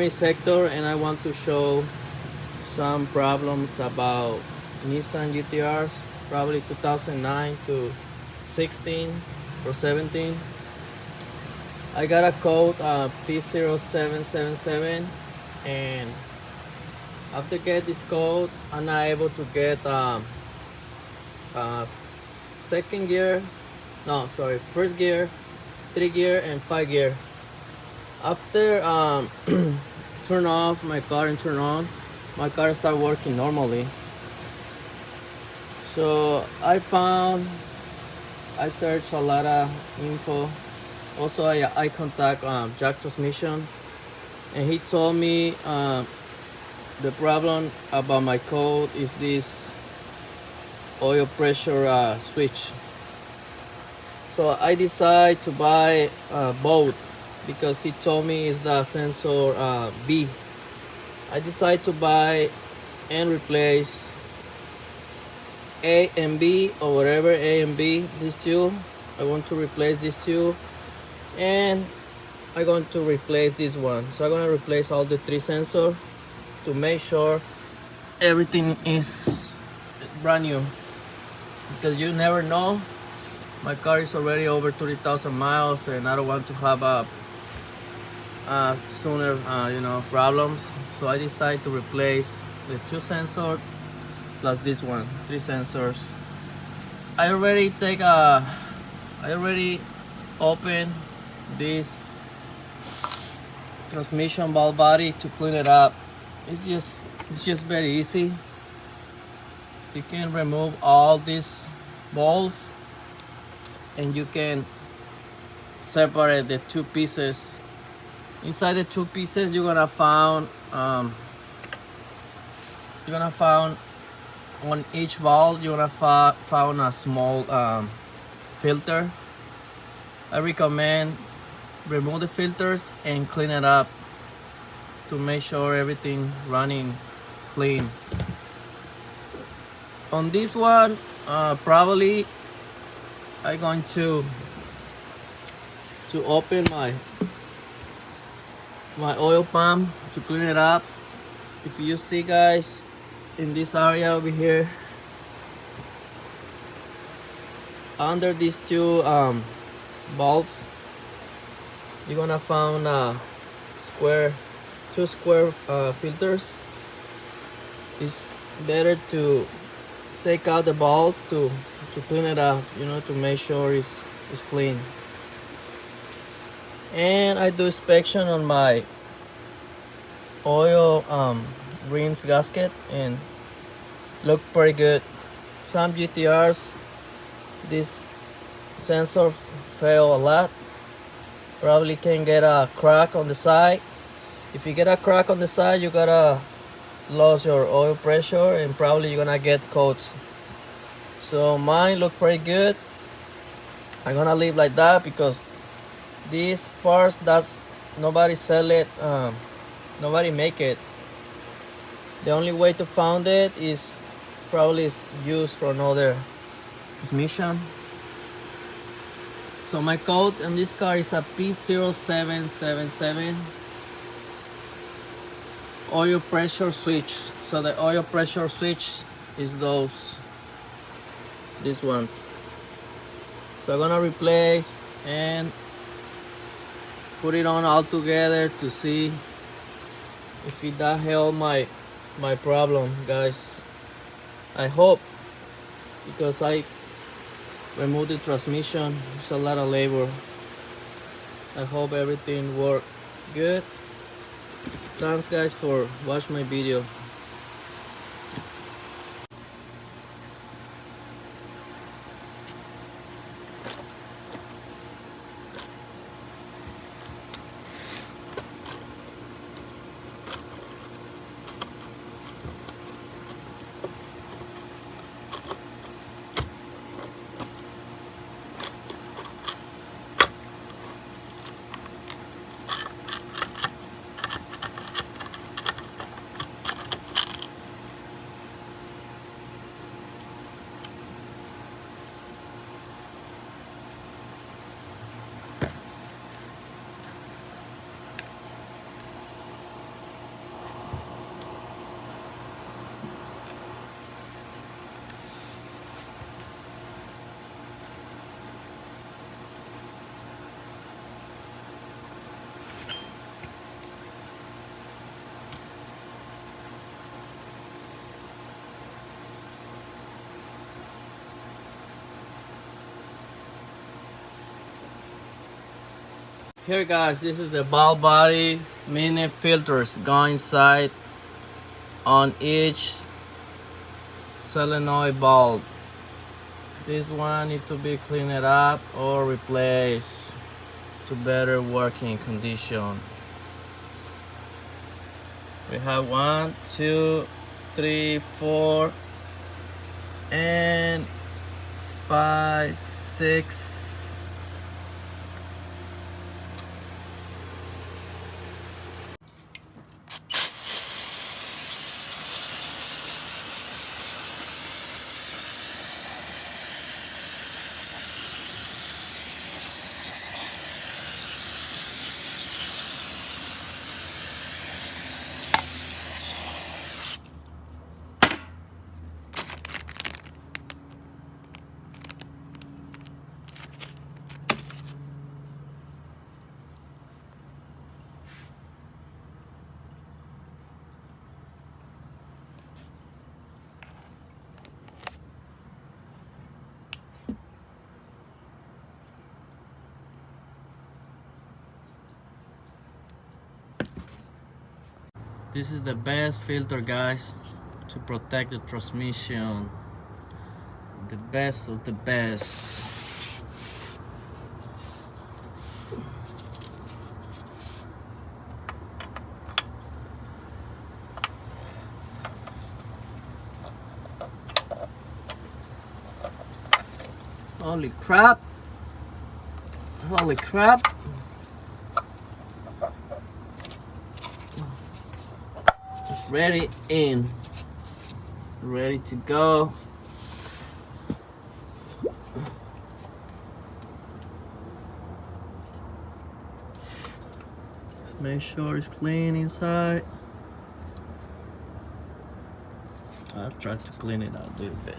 name is Hector and I want to show some problems about Nissan GTRs, probably 2009 to 16 or 17. I got a code P0777, and after get this code I'm not able to get second gear, no sorry, first gear, 3 gear and 5 gear. After turn off my car and turn on, my car start working normally. So I searched a lot of info. Also I contact Jack Transmission, and he told me the problem about my code is this oil pressure switch. So I decide to buy both because he told me it's the sensor B. I decide to buy and replace A and B, or whatever, A and B, these two. I want to replace these two, and I'm going to replace this one. So I'm going to replace all the 3 sensors to make sure everything is brand new, because you never know. My car is already over 30,000 miles and I don't want to have a sooner problems. So I decided to replace the 2 sensors plus this one, 3 sensors. I already opened this transmission valve body to clean it up. It's just very easy. You can remove all these bolts and you can separate the 2 pieces. Inside the 2 pieces you're gonna find on each valve you're gonna found a small filter. I recommend remove the filters and clean it up to make sure everything running clean. On this one, probably I'm going to open my oil pump to clean it up. If you see, guys, in this area over here, under these 2 bulbs, you're gonna find 2 square filters. It's better to take out the bulbs to clean it up, to make sure it's clean. And I do inspection on my oil rinse gasket and look pretty good. Some GTRs, this sensor fail a lot. Probably can get a crack on the side. If you get a crack on the side, you gotta lose your oil pressure and probably you're gonna get coats. So mine look pretty good. I'm gonna leave like that because these parts, that's nobody sell it, nobody make it. The only way to find it is probably used for another transmission. So my code on this car is a P0777 oil pressure switch. So the oil pressure switch is these ones. So I'm gonna replace and put it on all together to see if it does help my problem, guys. I hope, because I removed the transmission. It's a lot of labor. I hope everything worked good. Thanks, guys, for watching my video. Here guys, this is the ball body mini filters going inside on each solenoid bulb. This one need to be cleaned up or replaced to better working condition. We have 1, 2, 3, 4 and 5, 6. This is the best filter, guys, to protect the transmission. The best of the best. Holy crap. Holy crap. Just ready in. Ready to go. Just make sure it's clean inside. I've tried to clean it out a little bit.